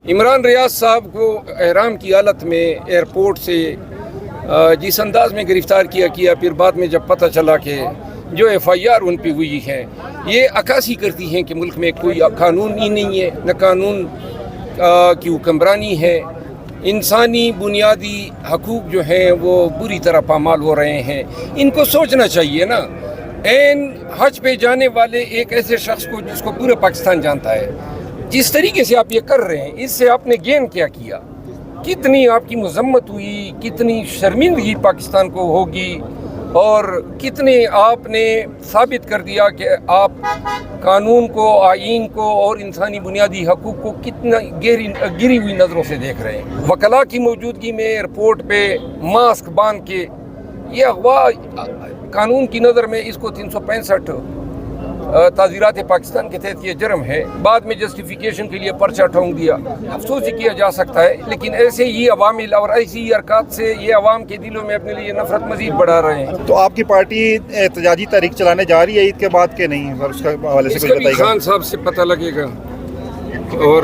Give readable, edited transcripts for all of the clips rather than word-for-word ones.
عمران ریاض صاحب کو احرام کی حالت میں ایئرپورٹ سے جس انداز میں گرفتار کیا پھر بعد میں جب پتہ چلا کہ جو ایف آئی آر ان پہ ہوئی ہے یہ عکاسی کرتی ہیں کہ ملک میں کوئی قانون ہی نہیں ہے، نہ قانون کی حکمرانی ہے، انسانی بنیادی حقوق جو ہیں وہ بری طرح پامال ہو رہے ہیں۔ ان کو سوچنا چاہیے نا، این حج پہ جانے والے ایک ایسے شخص کو جس کو پورا پاکستان جانتا ہے، جس طریقے سے آپ یہ کر رہے ہیں، اس سے آپ نے گین کیا کیا؟ کتنی آپ کی مذمت ہوئی، کتنی شرمندگی پاکستان کو ہوگی، اور کتنے آپ نے ثابت کر دیا کہ آپ قانون کو، آئین کو اور انسانی بنیادی حقوق کو کتنا گری ہوئی نظروں سے دیکھ رہے ہیں۔ وکلاء کی موجودگی میں ایئرپورٹ پہ ماسک باندھ کے یہ اغوا قانون کی نظر میں اس کو 365 تعزیرات پاکستان کے تحت یہ جرم ہے۔ بعد میں جسٹیفیکیشن کے لیے پرچہ ٹھونک دیا، افسوس ہی کیا جا سکتا ہے، لیکن ایسے ہی عوامل اور ایسی حرکات سے یہ عوام کے دلوں میں اپنے لیے نفرت مزید بڑھا رہے ہیں۔ تو آپ کی پارٹی احتجاجی تحریک چلانے جا رہی ہے عید کے بعد کہ نہیں؟ اور اس کے حوالے سے کچھ بتائیے۔ خان صاحب سے پتہ لگے گا، اور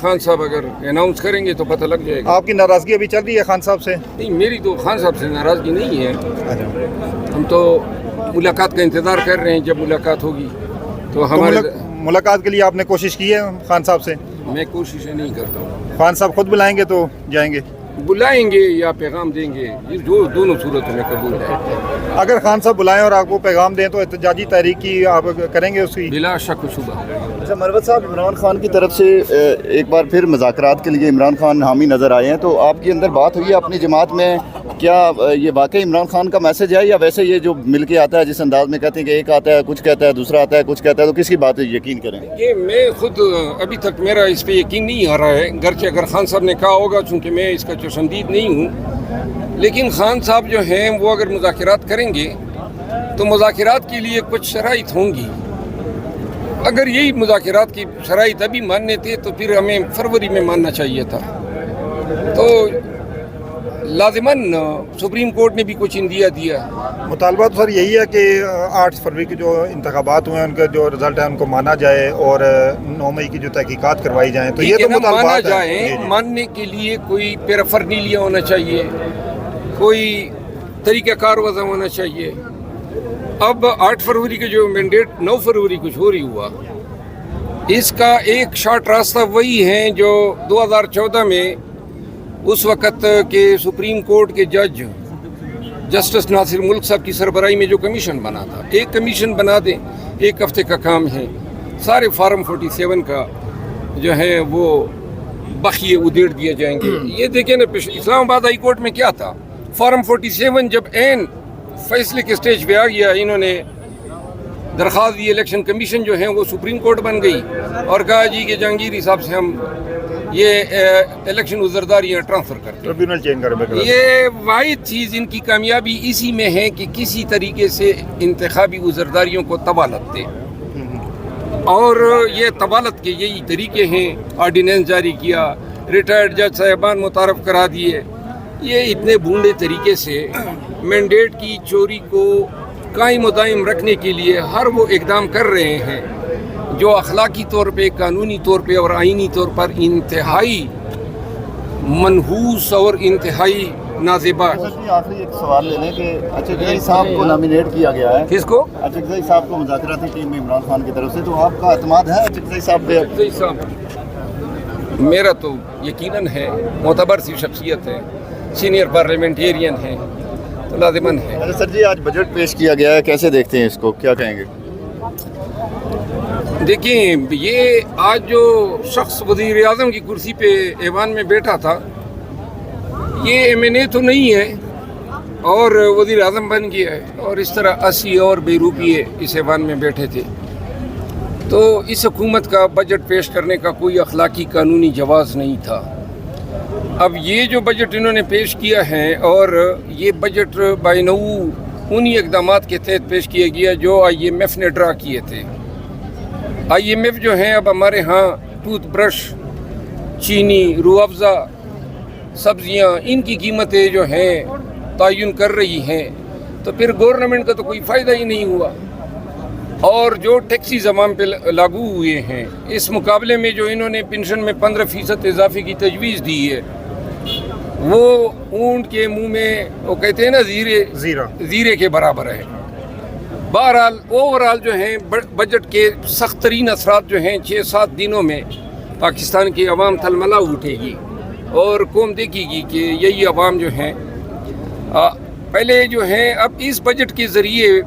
خان صاحب اگر اناؤنس کریں گے تو پتہ لگ جائے گا۔ آپ کی ناراضگی ابھی چل رہی ہے خان صاحب سے؟ نہیں، میری تو خان صاحب سے ناراضگی نہیں ہے، ہم تو ملاقات کا انتظار کر رہے ہیں، جب ملاقات ہوگی تو ہمارے ملاقات کے لیے آپ نے کوشش کی ہے خان صاحب سے؟ میں کوششیں نہیں کرتا ہوں۔ خان صاحب خود بلائیں گے تو جائیں گے؟ بلائیں گے یا پیغام دیں گے، جو دونوں صورتوں میں قبول ہے۔ اگر خان صاحب بلائیں اور آپ کو پیغام دیں تو احتجاجی تحریک کی آپ کریں گے اس کی؟ بلا شک و شبہ۔ اچھا مروت صاحب، عمران خان کی طرف سے ایک بار پھر مذاکرات کے لیے عمران خان حامی نظر آئے ہیں، تو آپ کے اندر بات ہوئی ہے اپنی جماعت میں، کیا یہ واقعی عمران خان کا میسج ہے یا ویسے یہ جو مل کے آتا ہے جس انداز میں کہتے ہیں کہ ایک آتا ہے کچھ کہتا ہے، دوسرا آتا ہے کچھ کہتا ہے، تو کس کی بات یقین کریں؟ یہ میں خود ابھی تک میرا اس پہ یقین نہیں آ رہا ہے، گرچہ اگر خان صاحب نے کہا ہوگا، چونکہ میں اس کا چشمدید نہیں ہوں، لیکن خان صاحب جو ہیں وہ اگر مذاکرات کریں گے تو مذاکرات کے لیے کچھ شرائط ہوں گی۔ اگر یہی مذاکرات کی شرائط ابھی ماننے تھے تو پھر ہمیں فروری میں ماننا چاہیے تھا۔ تو لازماً سپریم کورٹ نے بھی کچھ اندیا دیا۔ مطالبہ تو سر یہی ہے کہ 8 فروری کے جو انتخابات ہوئے ہیں ان کا جو رزلٹ ہے ان کو مانا جائے، اور 9 مئی کی جو تحقیقات کروائی جائیں، تو یہ تو مطالبات مانا ہیں۔ جائے، ماننے کے لیے کوئی پیرافرنیلیا ہونا چاہیے، کوئی طریقہ کار وضع ہونا چاہیے۔ اب 8 فروری کے جو مینڈیٹ 9 فروری کو چوری ہوا، اس کا ایک شارٹ راستہ وہی ہے جو 2014 میں اس وقت کے سپریم کورٹ کے جج جسٹس ناصر ملک صاحب کی سربراہی میں جو کمیشن بنا تھا، ایک کمیشن بنا دیں، 1 ہفتے کا کام ہے، سارے فارم 47 کا جو ہے وہ بخیے ادھیڑ دیے جائیں گے۔ یہ دیکھیں نا، اسلام آباد ہائی کورٹ میں کیا تھا، فارم 47 جب عین فیصلے کے سٹیج پہ آ گیا، انہوں نے درخواست دی، الیکشن کمیشن جو ہے وہ سپریم کورٹ بن گئی اور کہا جی کہ جہانگیری صاحب سے ہم یہ الیکشن عذرداریاں ٹرانسفر کرتے ہیں، ٹربیونل چینج کریں۔ یہ واحد چیز ان کی کامیابی اسی میں ہے کہ کسی طریقے سے انتخابی عذرداریوں کو طبالت دے، اور یہ طبالت کے یہی طریقے ہیں۔ آرڈیننس جاری کیا، ریٹائرڈ جج صاحبان متعارف کرا دیے، یہ اتنے بھونڈے طریقے سے مینڈیٹ کی چوری کو قائم و دائم رکھنے کے لیے ہر وہ اقدام کر رہے ہیں جو اخلاقی طور پہ، قانونی طور پہ اور آئینی طور پر انتہائی منحوس اور انتہائی نازیبا۔ آخری ایک سوال لے لیں کہ اچکزئی صاحب کو نامینیٹ کیا گیا ہے، کس کو؟ اچکزئی صاحب کو مذاکراتی ٹیم میں عمران خان کی طرف سے، تو آپ کا اعتماد ہے اچکزئی صاحب پہ؟ اچکزئی صاحب میرا تو یقیناً ہے، معتبر سی شخصیت ہے، سینئر پارلیمنٹیرین ہیں، تو لازماً ہے۔ اچھا سر جی، آج بجٹ پیش کیا گیا ہے، کیسے دیکھتے ہیں اس کو، کیا کہیں گے؟ دیکھیں، یہ آج جو شخص وزیر اعظم کی کرسی پہ ایوان میں بیٹھا تھا، یہ ایم این اے تو نہیں ہے اور وزیر اعظم بن گیا ہے، اور اس طرح 80 اور بے روپیے اس ایوان میں بیٹھے تھے، تو اس حکومت کا بجٹ پیش کرنے کا کوئی اخلاقی قانونی جواز نہیں تھا۔ اب یہ جو بجٹ انہوں نے پیش کیا ہے، اور یہ بجٹ بائنو انہی اقدامات کے تحت پیش کیا گیا جو آئی ایم ایف نے ڈرا کیے تھے۔ آئی ایم ایف جو ہیں اب ہمارے ہاں ٹوتھ برش، چینی، روح افزا، سبزیاں، ان کی قیمتیں جو ہیں تعین کر رہی ہیں، تو پھر گورنمنٹ کا تو کوئی فائدہ ہی نہیں ہوا۔ اور جو ٹیکسیز عوام پہ لاگو ہوئے ہیں، اس مقابلے میں جو انہوں نے پنشن میں 15% اضافے کی تجویز دی ہے، وہ اونٹ کے منہ میں وہ کہتے ہیں نا زیرے کے برابر ہے۔ بہرحال اوورال جو ہیں بجٹ کے سخت ترین اثرات جو ہیں 6-7 دنوں میں پاکستان کی عوام تلملا اٹھے گی اور قوم دیکھے گی کہ یہی عوام جو ہیں پہلے جو ہیں اب اس بجٹ کے ذریعے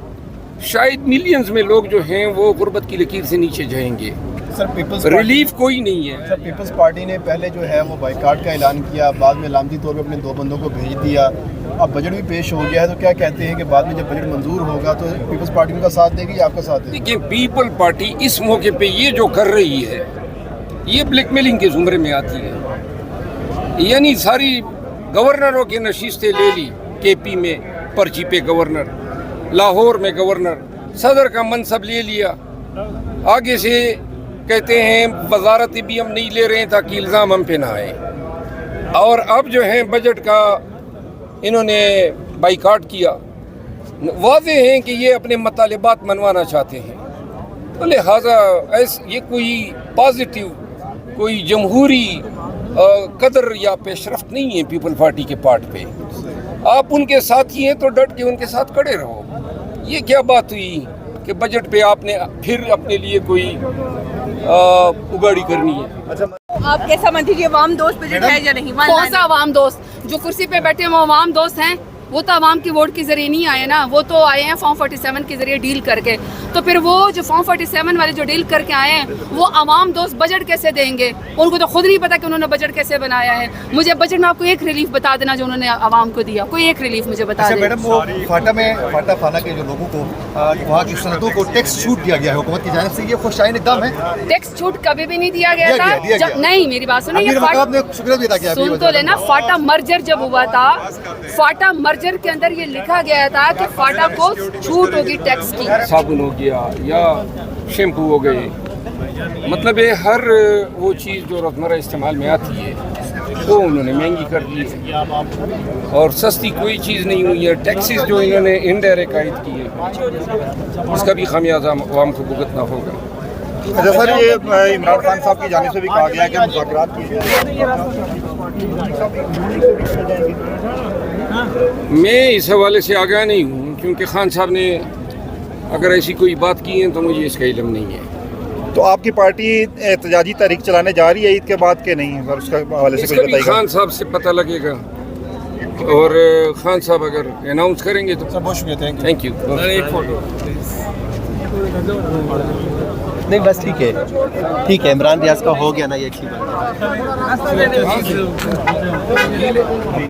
شاید ملینز میں لوگ جو ہیں وہ غربت کی لکیر سے نیچے جائیں گے۔ سر پیپلز ریلیف کوئی نہیں ہے۔ سر پیپلز پارٹی نے پہلے جو ہے وہ بائیکاٹ کا اعلان کیا، بعد میں علامتی طور پہ اپنے 2 بندوں کو بھیج دیا، اب بجٹ بھی پیش ہو گیا ہے، تو کیا کہتے ہیں کہ بعد میں جب بجٹ منظور ہوگا تو پیپلز پارٹی ان کا ساتھ دے گی یا آپ کا ساتھ دے گی؟ دیکھیں پیپل پارٹی اس موقع پہ یہ جو کر رہی ہے یہ بلیک میلنگ کے زمرے میں آتی ہے، یعنی ساری گورنروں کی نشستیں لے لی، کے پی میں پرچی پہ گورنر، لاہور میں گورنر، صدر کا منصب لے لیا، آگے سے کہتے ہیں وزارت بھی ہم نہیں لے رہے ہیں تاکہ الزام ہم پہ نہ آئے، اور اب جو ہے بجٹ کا انہوں نے بائیکاٹ کیا، واضح ہے کہ یہ اپنے مطالبات منوانا چاہتے ہیں، تو لہٰذا یہ کوئی پازیٹیو کوئی جمہوری قدر یا پیش رفت نہیں ہے پیپل پارٹی کے پارٹ پہ۔ آپ ان کے ساتھ ہی ہیں تو ڈٹ کے ان کے ساتھ کھڑے رہو۔ یہ کیا بات ہوئی کہ بجٹ پہ آپ نے پھر اپنے لیے کوئی اگاڑی کرنی ہے؟ آپ کیسا مانتی یہ عوام دوست بجٹ ہے یا نہیں؟ کون سا عوام دوست؟ جو کرسی پہ بیٹھے ہیں وہ عوام دوست ہیں؟ وہ تو عوام کی ووٹ کے ذریعے نہیں آئے نا، وہ تو آئے ہیں فارم 47 کے ذریعے ڈیل کر کے، تو پھر وہ جو فارم 47 والے جو ڈیل کر کے آئے ہیں وہ عوام دوست بجٹ کیسے دیں گے؟ ان کو تو خود نہیں پتا کہ انہوں نے بجٹ کیسے بنایا ہے۔ مجھے بجٹ میں آپ کو ایک ریلیف بتا دینا جو انہوں نے عوام کو دیا، کوئی ایک ریلیف مجھے بتا دیں۔ میڈم وہ فاٹا فانا کے جو لوگوں کو وہاں کی صنعتوں کو ٹیکس چھوٹ دیا گیا ہے حکومت کی جانب سے، یہ خوشائن اقدام ہے؟ ٹیکس چھوٹ کبھی بھی نہیں دیا گیا تھا۔ نہیں میری بات سنیں، شکریہ بھی ادا کیا، سن تو لینا، فاٹا مرجر جب ہوا تھا، فاٹا مرجر کے اندر یہ لکھا گیا تھا کہ فاٹا کو چھوٹ ہوگی ٹیکس کی۔ صابن ہو گیا یا شیمپو ہو گئے، مطلب ہے ہر وہ چیز جو روزمرہ استعمال میں آتی ہے وہ انہوں نے مہنگی کر دی ہے، اور سستی کوئی چیز نہیں ہوئی ہے۔ ٹیکسز جو انہوں نے انڈائریکٹ عائد کی ہے اس کا بھی خمیازہ عوام کو بھگتنا ہوگا۔ اچھا سر، یہ عمران خان صاحب کی جانب سے بھی کہا گیا ہے کہ مذاکرات کیے میں اس حوالے سے آگاہ نہیں ہوں، کیونکہ خان صاحب نے اگر ایسی کوئی بات کی ہے تو مجھے اس کا علم نہیں ہے۔ تو آپ کی پارٹی احتجاجی تحریک چلانے جا رہی ہے عید کے بعد کہ نہیں؟ سر اس کا حوالے سے اس کچھ کا بھی بتائیے گا۔ خان صاحب سے پتہ لگے گا، اور خان صاحب اگر اناؤنس کریں گے تو بہت شکریہ، تھینک یو۔ نہیں بس ٹھیک ہے، عمران ریاض کا ہو گیا نا، یہ اچھی بات ہے۔